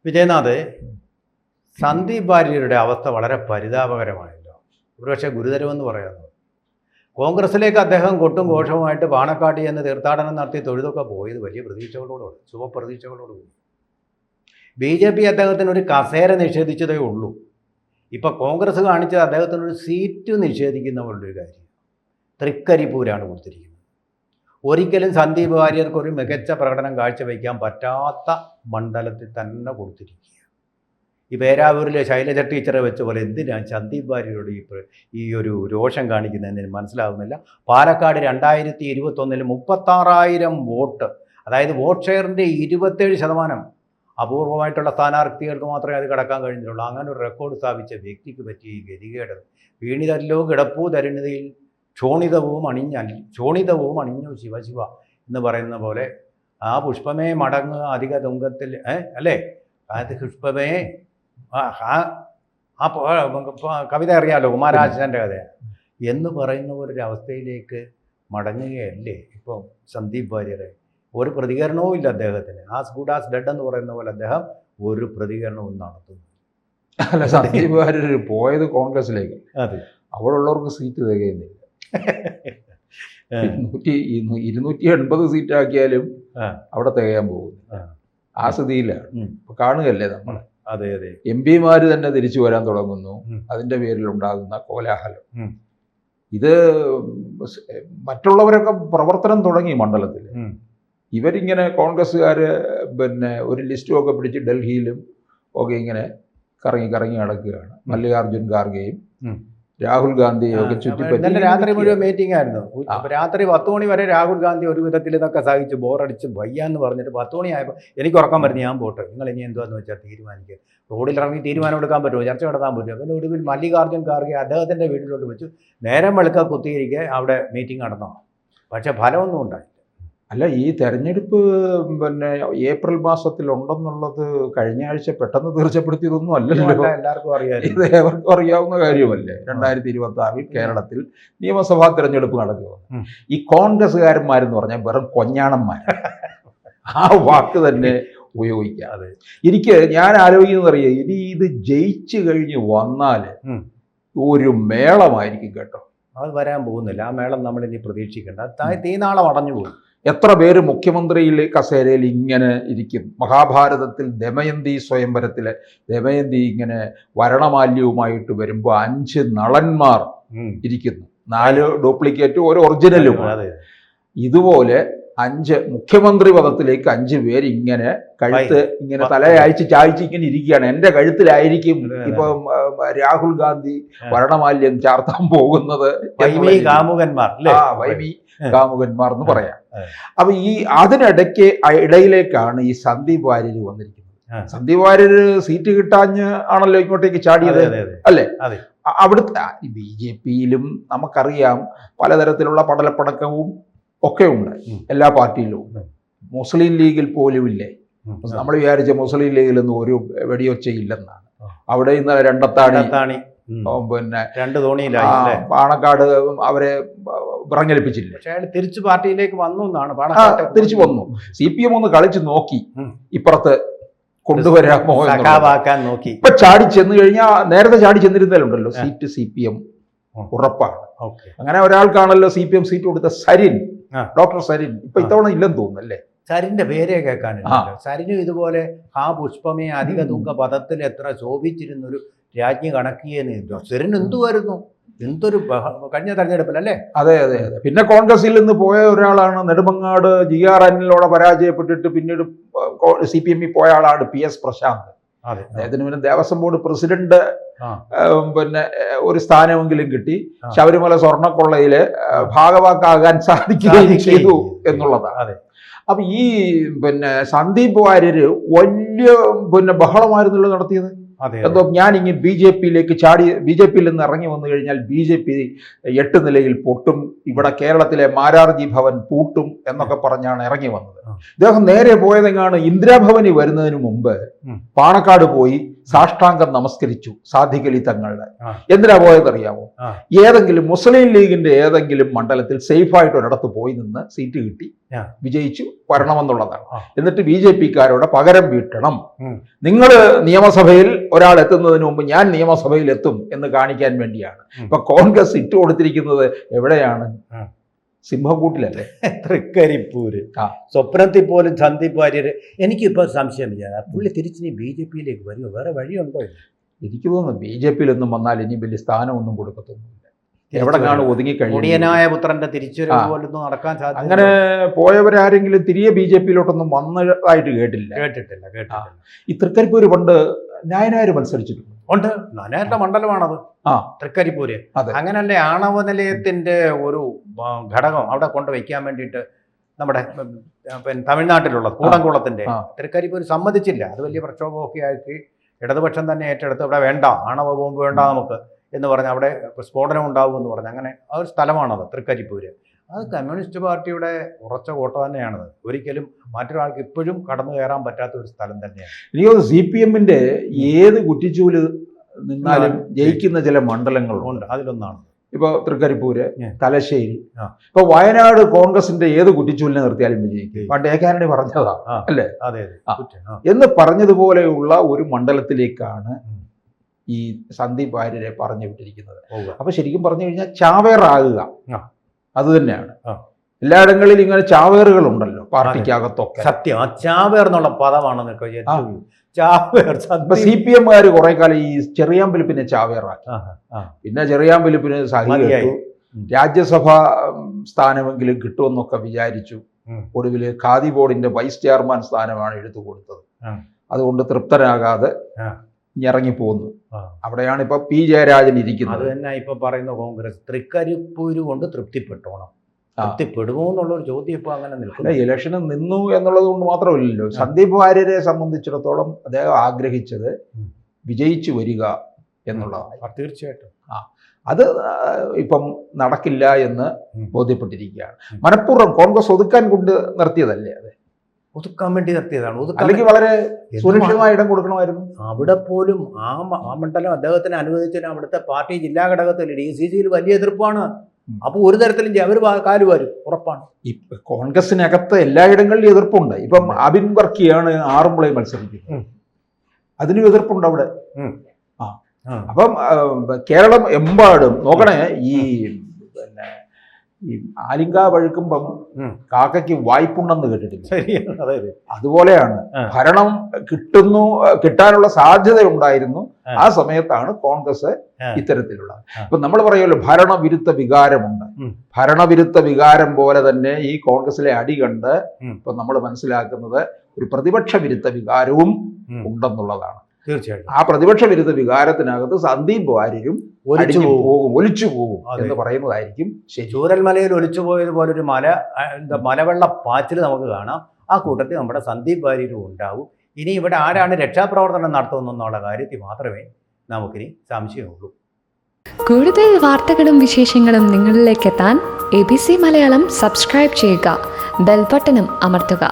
വിജയനാഥ്, സന്ദീപ് വാര്യരുടെ അവസ്ഥ വളരെ പരിതാപകരമായല്ലോ. ഒരുപക്ഷെ ഗുരുതരമെന്ന് പറയാമോ? കോൺഗ്രസിലേക്ക് അദ്ദേഹം കൊട്ടും ഘോഷവുമായിട്ട് പാണക്കാട് എന്ന് തീർത്ഥാടനം നടത്തി തൊഴുതൊക്കെ പോയത് വലിയ പ്രതീക്ഷകളോടുകൂടി, ശുഭപ്രതീക്ഷകളോടുകൂടി. BJP അദ്ദേഹത്തിന് ഒരു കസേര നിഷേധിച്ചതേ ഉള്ളൂ. ഇപ്പോൾ കോൺഗ്രസ് കാണിച്ചത് അദ്ദേഹത്തിനൊരു സീറ്റ് നിഷേധിക്കുന്നവരുടെ ഒരു കാര്യം. തൃക്കരിപ്പൂരാണ് കൊടുത്തിരിക്കുന്നത്. ഒരിക്കലും സന്ദീപ് വാര്യർക്ക് ഒരു മികച്ച പ്രകടനം കാഴ്ചവെക്കാൻ പറ്റാത്ത മണ്ഡലത്തിൽ തന്നെ കൊടുത്തിരിക്കുക. ഈ പേരാവൂരിലെ ശൈലജ ടീച്ചറെ വെച്ച പോലെ എന്തിനാണ് സന്ദീപ് വാര്യരോട് ഈ ഒരു രോഷം കാണിക്കുന്നതെന്ന് മനസ്സിലാകുന്നില്ല. പാലക്കാട് 2021 36,000 വോട്ട്, അതായത് വോട്ട് ഷെയറിൻ്റെ 27%, അപൂർവമായിട്ടുള്ള സ്ഥാനാർത്ഥികൾക്ക് മാത്രമേ അത് കടക്കാൻ കഴിഞ്ഞിട്ടുള്ളൂ. അങ്ങനെ ഒരു റെക്കോർഡ് സ്ഥാപിച്ച വ്യക്തിക്ക് പറ്റിയ ഈ ഗതികേട്. വീണിതല്ലോ കിടപ്പൂ തരുണിതയിൽ ക്ഷോണിതവും അണിഞ്ഞു ശിവശിവ എന്ന് പറയുന്ന പോലെ ആ പുഷ്പമേ മടങ്ങുക അധിക തുങ്കത്തിൽ, അല്ലേ? അത് പുഷ്പമേ, ആ കവിത അറിയാലോ, കുമാരാശാൻ്റെ കഥ എന്ന് പറയുന്ന ഒരു അവസ്ഥയിലേക്ക് മടങ്ങുകയല്ലേ ഇപ്പോൾ സന്ദീപ് വാര്യരെ? ഒരു പ്രതികരണവും ഇല്ല അദ്ദേഹത്തിന്. ആസ് ഗുഡ് ആസ് ഡെഡ് എന്ന് പറയുന്ന പോലെ അദ്ദേഹം ഒരു പ്രതികരണവും നടത്തുന്നു. അല്ല, സന്ദീപ് വാര്യർ പോയത് കോൺഗ്രസിലേക്ക്. അതെ, അവിടെയുള്ളവർക്ക് സീറ്റ് തികയുന്നില്ല. 280 സീറ്റാക്കിയാലും അവിടെ തികയാൻ പോകുന്നു. ആ സ്ഥിതിയിലാണ് ഇപ്പൊ കാണുകയല്ലേ നമ്മൾ. അതെ അതെ, MP-മാർ തന്നെ തിരിച്ചു വരാൻ തുടങ്ങുന്നു. അതിന്റെ പേരിൽ ഉണ്ടാകുന്ന കോലാഹലം. ഇത് മറ്റുള്ളവരൊക്കെ പ്രവർത്തനം തുടങ്ങി മണ്ഡലത്തിൽ. ഇവരിങ്ങനെ കോൺഗ്രസ്സുകാര് ഒരു ലിസ്റ്റും ഒക്കെ പിടിച്ച് ഡൽഹിയിലും ഒക്കെ ഇങ്ങനെ കറങ്ങി നടക്കുകയാണ്. മല്ലികാർജുൻ ഖാർഗെയും രാഹുൽ ഗാന്ധിയും ഒക്കെ ചുറ്റിപ്പറ്റി രാത്രി മുഴുവൻ മീറ്റിംഗ് ആയിരുന്നു. രാത്രി 10 മണി വരെ രാഹുൽ ഗാന്ധി ഒരു വിധത്തിൽ ഇതൊക്കെ സഹിച്ച് ബോറടിച്ച് വയ്യാന്ന് പറഞ്ഞിട്ട് 10 മണിയായപ്പോൾ എനിക്ക് ഉറക്കം വരുന്നു, ഞാൻ പോട്ടെ, നിങ്ങൾ ഇനി എന്തുവാന്ന് വെച്ചാൽ തീരുമാനിക്കുക. റോഡിൽ ഇറങ്ങി തീരുമാനം എടുക്കാൻ പറ്റുമോ, ചർച്ച നടത്താൻ പറ്റുമോ? പിന്നെ ഒടുവിൽ മല്ലികാർജുൻ ഖാർഗെ അദ്ദേഹത്തിൻ്റെ വീട്ടിലോട്ട് വെച്ചു. നേരം വെളുക്ക കുത്തിയിരിക്കെ അവിടെ മീറ്റിംഗ് നടന്നോ? പക്ഷെ ഫലമൊന്നും ഉണ്ടായി. അല്ല, ഈ തെരഞ്ഞെടുപ്പ് ഏപ്രിൽ മാസത്തിൽ ഉണ്ടെന്നുള്ളത് കഴിഞ്ഞ ആഴ്ച പെട്ടെന്ന് തീർച്ചപ്പെടുത്തിയതൊന്നും അല്ലല്ലോ. എല്ലാവർക്കും അറിയാം, ഇത് ഏവർക്കും അറിയാവുന്ന കാര്യമല്ലേ. 2026 കേരളത്തിൽ നിയമസഭാ തെരഞ്ഞെടുപ്പ് നടക്കുക. ഈ കോൺഗ്രസ്സുകാരന്മാരെന്ന് പറഞ്ഞാൽ വെറും കൊഞ്ഞാണന്മാർ. ആ വാക്ക് തന്നെ ഉപയോഗിക്കാതെ ഞാൻ ആലോചിക്കുന്നറിയാം, ഇനി ഇത് ജയിച്ചു കഴിഞ്ഞ് വന്നാൽ ഒരു മേളമായിരിക്കും കേട്ടോ. അത് വരാൻ പോകുന്നില്ല. ആ മേളം നമ്മളിനി പ്രതീക്ഷിക്കേണ്ട. തീനാളം അടഞ്ഞു പോകും. എത്ര പേര് മുഖ്യമന്ത്രിയിലെ കസേരയിൽ ഇങ്ങനെ ഇരിക്കും. മഹാഭാരതത്തിൽ ദമയന്തി സ്വയംവരത്തിലെ ദമയന്തി ഇങ്ങനെ വരണമാല്യവുമായിട്ട് വരുമ്പോൾ 5 നളന്മാർ ഇരിക്കുന്നു, 4 ഡ്യൂപ്ലിക്കേറ്റും ഒരു ഒറിജിനലും. ഇതുപോലെ 5 മുഖ്യമന്ത്രി പദത്തിലേക്ക് 5 പേര് ഇങ്ങനെ കഴുത്ത് ഇങ്ങനെ ചായച്ച് ഇങ്ങനെ ഇരിക്കുകയാണ്. എൻ്റെ കഴുത്തിലായിരിക്കും ഇപ്പൊ രാഹുൽ ഗാന്ധി വരണമാല്യം ചാർത്താൻ പോകുന്നത്. വൈമി കാമുകന്മാർ എന്ന് പറയാം. അപ്പൊ ഈ ഇടയിലേക്കാണ് ഈ സന്ദീപ് വാര്യർ വന്നിരിക്കുന്നത്. സന്ദീപ് വാര്യർ സീറ്റ് കിട്ടാഞ്ഞ് ആണല്ലോ ഇങ്ങോട്ടേക്ക് ചാടിയത്, അല്ലേ? അവിടുത്തെ BJP-യിലും നമുക്കറിയാം പലതരത്തിലുള്ള പടലപ്പടക്കവും ഒക്കെ ഉണ്ട്. എല്ലാ പാർട്ടിയിലും ഉണ്ട്. മുസ്ലിം ലീഗിൽ പോലും ഇല്ലേ? നമ്മൾ വിചാരിച്ച മുസ്ലിം ലീഗിലൊന്നും ഒരു വെടിയൊച്ചയില്ലെന്നാണ്. അവിടെ ഇന്നലെ രണ്ടത്താണി പാണക്കാട് അവരെ പറഞ്ഞേൽപ്പിച്ചില്ല. പക്ഷേ അയാൾ തിരിച്ചു പാർട്ടിയിലേക്ക് വന്നു എന്നാണ്. തിരിച്ചു വന്നു. CPM ഒന്ന് കളിച്ചു നോക്കി, ഇപ്പുറത്ത് കൊണ്ടുവരാമോ നോക്കി. ഇപ്പൊ ചാടി ചെന്ന് കഴിഞ്ഞാൽ, നേരത്തെ ചാടി ചെന്നിരുന്നാലുണ്ടല്ലോ സീറ്റ് CPM ഉറപ്പാണ്. അങ്ങനെ ഒരാൾക്കാണല്ലോ CPM സീറ്റ് കൊടുത്ത സരിൻ, ഡോക്ടർ സരിൻ. ഇപ്പൊ ഇത്തവണ ഇല്ലെന്ന് തോന്നുന്നല്ലേ? സരിന്റെ പേരേ കേൾക്കാനില്ല. സരിനും ഇതുപോലെ ആ പുഷ്പമേ അധിക തുങ്ക പദത്തിൽ എത്ര ശോഭിച്ചിരുന്നൊരു രാജ്ഞി കണക്കിയെന്ന്. സരിൻ എന്തുവായിരുന്നു, എന്തൊരു കഴിഞ്ഞ തെരഞ്ഞെടുപ്പിലല്ലേ? അതെ അതെ അതെ. പിന്നെ കോൺഗ്രസിൽ നിന്ന് പോയ ഒരാളാണ് നെടുമങ്ങാട് GR അനിലോടെ പരാജയപ്പെട്ടിട്ട് പിന്നീട് CPM-ൽ പോയ ആളാണ് PS പ്രശാന്ത്. അദ്ദേഹത്തിന് പിന്നെ ദേവസ്വം ബോർഡ് പ്രസിഡന്റ് ഒരു സ്ഥാനമെങ്കിലും കിട്ടി. ശബരിമല സ്വർണ്ണക്കൊള്ളയില് ഭാഗവാക്കാകാൻ സാധിക്കുകയും ചെയ്തു എന്നുള്ളതാണ്. അപ്പൊ ഈ സന്ദീപ് വാര്യര് വലിയ ബഹളമായിരുന്നല്ലോ നടത്തിയത്. എന്തോ ഞാനിങ്ങനെ BJP-യിലേക്ക് BJP-യിൽ നിന്ന് ഇറങ്ങി വന്നു കഴിഞ്ഞാൽ BJP 8 നിലയിൽ പൊട്ടും, ഇവിടെ കേരളത്തിലെ മാരാർജി ഭവൻ പൂട്ടും എന്നൊക്കെ പറഞ്ഞാണ് ഇറങ്ങി വന്നത്. ഇദ്ദേഹം നേരെ പോയതെങ്ങാണ് ഇന്ദിരാഭവനിൽ വരുന്നതിന് മുമ്പ് പാണക്കാട് പോയി സാഷ്ടാംഗം നമസ്കരിച്ചു സാദിഖ് അലി തങ്ങളുടെ. എന്തിനാ പോയതറിയാമോ? ഏതെങ്കിലും മുസ്ലിം ലീഗിന്റെ ഏതെങ്കിലും മണ്ഡലത്തിൽ സേഫായിട്ട് ഒരിടത്ത് പോയി നിന്ന് സീറ്റ് കിട്ടി വിജയിച്ചു വരണമെന്നുള്ളതാണ്. ആ. എന്നിട്ട് BJP-ക്കാരോട് പകരം വീട്ടണം. ഉം. നിങ്ങൾ നിയമസഭയിൽ ഒരാൾ എത്തുന്നതിന് മുമ്പ് ഞാൻ നിയമസഭയിൽ എത്തും എന്ന് കാണിക്കാൻ വേണ്ടിയാണ്. ഇപ്പൊ കോൺഗ്രസ് ഇട്ട് കൊടുത്തിരിക്കുന്നത് എവിടെയാണ്? സിംഹക്കൂട്ടിലല്ലേ? തൃക്കരിപ്പൂര്. സ്വപ്നത്തിൽ പോലും സന്ദീപ് വാര്യർ, എനിക്കിപ്പോൾ സംശയമില്ല, പുള്ളി തിരിച്ച് BJP-യിലേക്ക് വരുമോ? വേറെ വഴിയുണ്ടോ? എനിക്ക് തോന്നുന്നു BJP-യിലൊന്നും വന്നാൽ ഇനി വലിയ സ്ഥാനമൊന്നും കൊടുക്കത്തൊന്നുമില്ല. എവിടെ കാണും ഒതുങ്ങിക്കഴിഞ്ഞു. മുടിയനായ പുത്രന്റെ തിരിച്ചുവരവ് പോലൊന്നും നടക്കാൻ സാധ്യത. അങ്ങനെ പോയവരാരെങ്കിലും തിരികെ BJP-യിലോട്ടൊന്നും വന്നതായിട്ട് കേട്ടിട്ടില്ല. ഈ തൃക്കരിപ്പൂര് പണ്ട് നായനാര് മത്സരിച്ചിട്ടുണ്ട്. ഉണ്ട്, നാനാരുടെ മണ്ഡലമാണത്. തൃക്കരിപ്പൂര്. അങ്ങനല്ലേ ആണവ നിലയത്തിന്റെ ഒരു ഘടകം അവിടെ കൊണ്ട് വയ്ക്കാൻ വേണ്ടിയിട്ട് നമ്മുടെ തമിഴ്നാട്ടിലുള്ള കൂടംകുളത്തിന്റെ തൃക്കരിപ്പൂര് സമ്മതിച്ചില്ല. അത് വലിയ പ്രക്ഷോഭമൊക്കെ ആക്കി ഇടതുപക്ഷം തന്നെ ഏറ്റെടുത്ത് ഇവിടെ വേണ്ട, ആണവ ബോംബ് വേണ്ട നമുക്ക് എന്ന് പറഞ്ഞ് അവിടെ സ്ഫോടനം ഉണ്ടാവും എന്ന് പറഞ്ഞ് അങ്ങനെ ആ ഒരു സ്ഥലമാണത് തൃക്കരിപ്പൂര്. അത് കമ്മ്യൂണിസ്റ്റ് പാർട്ടിയുടെ ഉറച്ച കോട്ട തന്നെയാണത്. ഒരിക്കലും മറ്റൊരാൾക്ക് ഇപ്പോഴും കടന്നു കയറാൻ പറ്റാത്ത ഒരു സ്ഥലം തന്നെയാണ്. എനിക്ക് തോന്നുന്നു CPM-ന്റെ ഏത് കുറ്റിച്ചൂല് നിന്നാലും ജയിക്കുന്ന ചില മണ്ഡലങ്ങളുണ്ട്. അതിലൊന്നാണ് ഇപ്പോൾ തൃക്കരിപ്പൂര്, തലശ്ശേരി. ഇപ്പൊ വയനാട് കോൺഗ്രസിന്റെ ഏത് കുറ്റിച്ചൂലിനെ നിർത്തിയാലും വിജയിക്കും. പണ്ട് A. കാനഡി പറഞ്ഞതാ അല്ലേ? എന്ന് പറഞ്ഞതുപോലെയുള്ള ഒരു മണ്ഡലത്തിലേക്കാണ് ഈ സന്ദീപ് വാര്യരെ പറഞ്ഞു വിട്ടിരിക്കുന്നത്. അപ്പൊ ശരിക്കും പറഞ്ഞു കഴിഞ്ഞാൽ ചാവേറാകുക അത് തന്നെയാണ്. എല്ലായിടങ്ങളിലും ഇങ്ങനെ ചാവേറുകൾ ഉണ്ടല്ലോ പാർട്ടിക്കകത്തൊക്കെ. സത്യം, ആ ചാവേർ എന്നുള്ള പദമാണ് CPM-കാർ കുറെ കാലം ഈ ചെറിയാമ്പലിപ്പിനെ ചാവേറാക്കി. പിന്നെ ചെറിയാമ്പലിപ്പിന് സഹിച്ചു, രാജ്യസഭ സ്ഥാനമെങ്കിലും കിട്ടുമെന്നൊക്കെ വിചാരിച്ചു. ഒടുവിൽ ഖാദി ബോർഡിന്റെ വൈസ് ചെയർമാൻ സ്ഥാനമാണ് എടുത്തു കൊടുത്തത്. അതുകൊണ്ട് തൃപ്തനാകാതെ ഇറങ്ങിപ്പോന്നു. അവിടെയാണ് ഇപ്പൊ P. ജയരാജൻ ഇരിക്കുന്നത്. അത് തന്നെ ഇപ്പൊ പറയുന്ന കോൺഗ്രസ് തൃക്കരിപ്പൂര് കൊണ്ട് തൃപ്തിപ്പെട്ടോണം. തൃപ്തിപ്പെടുമോ എന്നുള്ളൊരു ചോദ്യം ഇപ്പൊ അങ്ങനെ നിൽക്കില്ല. ഇലക്ഷന് നിന്നു എന്നുള്ളത് കൊണ്ട് മാത്രമല്ലല്ലോ. സന്ദീപ് വാര്യരെ സംബന്ധിച്ചിടത്തോളം അദ്ദേഹം ആഗ്രഹിച്ചത് വിജയിച്ചു വരിക എന്നുള്ളതാണ്. തീർച്ചയായിട്ടും അത് ഇപ്പം നടക്കില്ല എന്ന് ബോധ്യപ്പെട്ടിരിക്കുകയാണ്. മനഃപൂർവ്വം കോൺഗ്രസ് ഒതുക്കാൻ കൊണ്ട് നിർത്തിയതല്ലേ? അത് ഒതുക്കാൻ വേണ്ടി നിർത്തിയതാണ്. അല്ലെങ്കിൽ വളരെ സുരക്ഷിതമായ ഇടം കൊടുക്കണമായിരുന്നു. അവിടെ പോലും ആ മണ്ഡലം അദ്ദേഹത്തിന് അനുവദിച്ചതിന് അവിടുത്തെ പാർട്ടി ജില്ലാ ഘടകത്തിൽ DCC-യിൽ വലിയ എതിർപ്പാണ്. അപ്പൊ ഒരു തരത്തിലും അവർ കാലുവാരും ഉറപ്പാണ്. കോൺഗ്രസിനകത്ത് എല്ലായിടങ്ങളിലും എതിർപ്പുണ്ട്. ഇപ്പം അബിൻ വർക്കിയാണ് ആറന്മുളയിൽ മത്സരിക്കുന്നത്, അതിനും എതിർപ്പുണ്ട് അവിടെ. അപ്പം കേരളം എമ്പാടും നോക്കണേ, ഈ ആലിങ്ക വഴുക്കുമ്പം കാക്കയ്ക്ക് വായ്പുണ്ടെന്ന് കേട്ടിട്ടില്ല. അതുപോലെയാണ് ഭരണം കിട്ടാനുള്ള സാധ്യത ഉണ്ടായിരുന്നു. ആ സമയത്താണ് കോൺഗ്രസ് ഇത്തരത്തിലുള്ളത്. ഇപ്പൊ നമ്മൾ പറയുമല്ലോ ഭരണവിരുദ്ധ വികാരമുണ്ട്. ഭരണവിരുദ്ധ വികാരം പോലെ തന്നെ ഈ കോൺഗ്രസിലെ അടി കണ്ട് ഇപ്പൊ നമ്മൾ മനസ്സിലാക്കുന്നത് ഒരു പ്രതിപക്ഷ വിരുദ്ധ വികാരവും ഉണ്ടെന്നുള്ളതാണ്. തീർച്ചയായിട്ടും ആ പ്രതിപക്ഷ വിരുദ്ധ വികാരത്തിനകത്ത് സന്ദീപ് വാര്യരും ഒലിച്ചു പോകും എന്ന് പറയുന്നതായിരിക്കും ശരി. ചൂരൽമലയിൽ ഒലിച്ചു പോയതുപോലെ ഒരു മലവെള്ള പാച്ചിൽ നമുക്ക് കാണാം. ആ കൂട്ടത്തിൽ നമ്മുടെ സന്ദീപ് വാര്യരും ഉണ്ടാവും. ഇനി ഇവിടെ ആരാണ് രക്ഷാപ്രവർത്തനം നടത്തുമെന്നുള്ള കാര്യത്തിൽ മാത്രമേ നമുക്കിനി സംശയമുള്ളൂ. കൂടുതൽ വാർത്തകളും വിശേഷങ്ങളും നിങ്ങളിലേക്ക് എത്താൻ ABC മലയാളം സബ്സ്ക്രൈബ് ചെയ്യുക, ബെൽ ബട്ടണും അമർത്തുക.